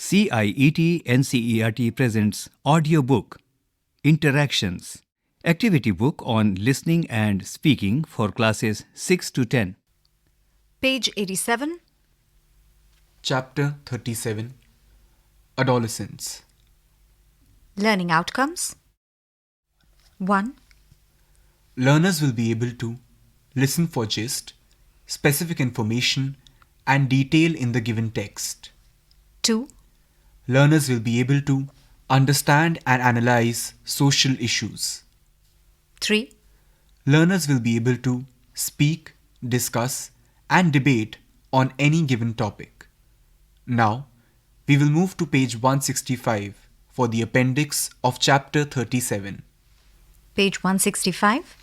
CIET NCERT presents audiobook Interactions, activity book on listening and speaking for classes 6 to 10. Page 87. Chapter 37 Adolescence. Learning outcomes. 1. Learners will be able to listen for gist, specific information, and detail in the given text. 2. Learners will be able to understand and analyze social issues. 3. Learners will be able to speak, discuss, and debate on any given topic. Now, we will move to page 165 for the appendix of chapter 37. Page 165.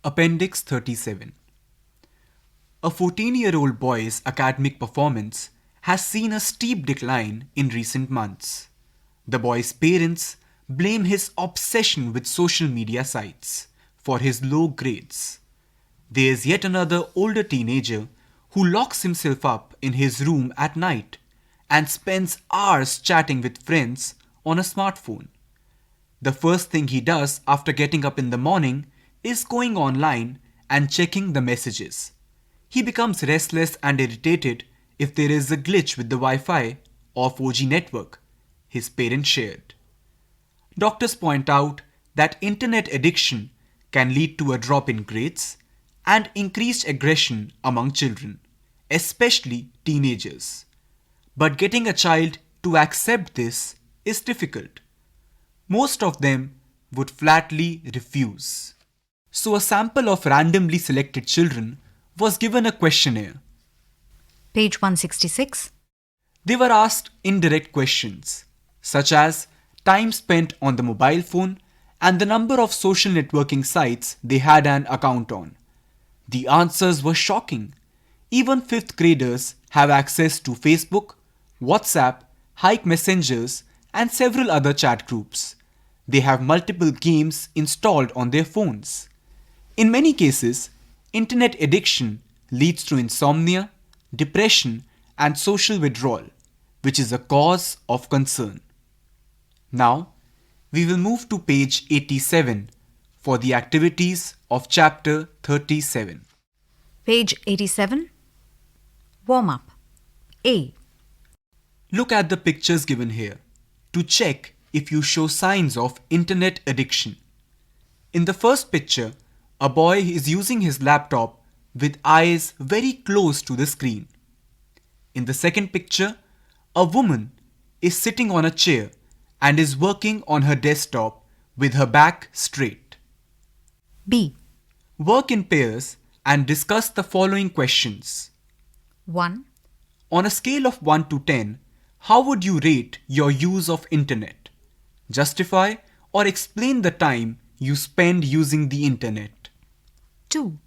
Appendix 37. A 14-year-old boy's academic performance has seen a steep decline in recent months. The boy's parents blame his obsession with social media sites for his low grades. There is yet another older teenager who locks himself up in his room at night and spends hours chatting with friends on a smartphone. The first thing he does after getting up in the morning is going online and checking the messages. He becomes restless and irritated if there is a glitch with the Wi-Fi or 4G network his parents shared. Doctors point out that internet addiction can lead to a drop in grades and increased aggression among children, especially teenagers. But getting a child to accept this is difficult. Most of them would flatly refuse. So a sample of randomly selected children was given a questionnaire. Page 166. They were asked indirect questions, such as time spent on the mobile phone and the number of social networking sites they had an account on. The answers were shocking. Even 5th graders have access to Facebook, WhatsApp, Hike Messengers, and several other chat groups. They have multiple games installed on their phones. In many cases, internet addiction leads to insomnia, depression, and social withdrawal, which is a cause of concern. Now, we will move to page 87 for the activities of chapter 37. Page 87. Warm up. A. Look at the pictures given here to check if you show signs of internet addiction. In the first picture, a boy is using his laptop with eyes very close to the screen. In the second picture, a woman is sitting on a chair and is working on her desktop with her back straight. B. Work in pairs and discuss the following questions. 1. On a scale of 1 to 10, how would you rate your use of internet? Justify or explain the time you spend using the internet. 2.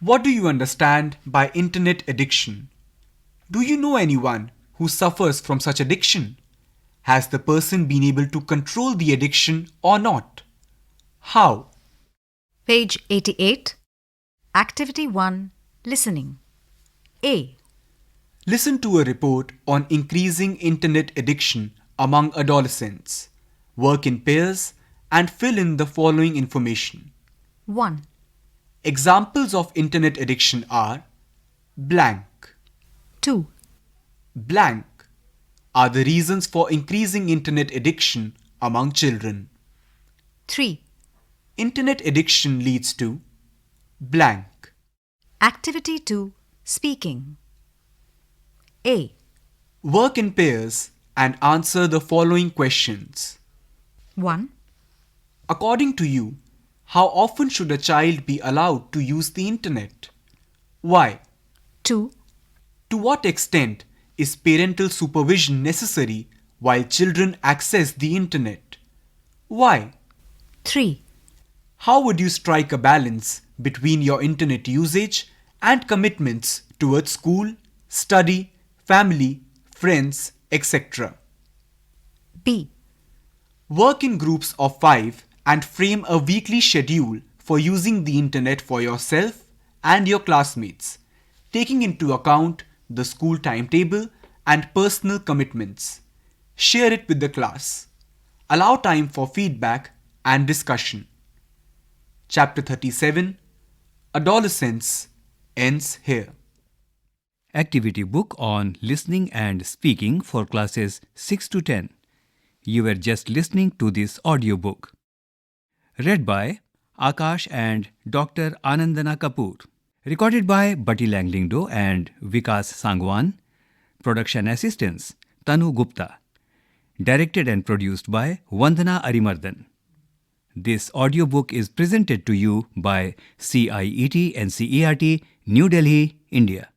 What do you understand by internet addiction? Do you know anyone who suffers from such addiction? Has the person been able to control the addiction or not? How? Page 88. Activity 1. Listening. A. Listen to a report on increasing internet addiction among adolescents. Work in pairs and fill in the following information. 1. Examples of internet addiction are blank. 2. Blank are the reasons for increasing internet addiction among children. 3. Internet addiction leads to blank. Activity 2. Speaking. A. Work in pairs and answer the following questions. 1. According to you, how often should a child be allowed to use the internet? Why? 2. To what extent is parental supervision necessary while children access the internet? Why? 3. How would you strike a balance between your internet usage and commitments towards school, study, family, friends, etc.? B. Work in groups of 5 and frame a weekly schedule for using the internet for yourself and your classmates, taking into account the school timetable and personal commitments. Share it with the class. Allow time for feedback and discussion. Chapter 37, Adolescence, ends here. Activity book on listening and speaking for classes 6 to 10. You were just listening to this audiobook. Read by Akash and Dr. Anandana Kapoor. Recorded by Bati Langlingdo and Vikas Sangwan. Production assistants Tanu Gupta. Directed and produced by Vandana Arimardhan. This audiobook is presented to you by CIET NCERT, New Delhi, India.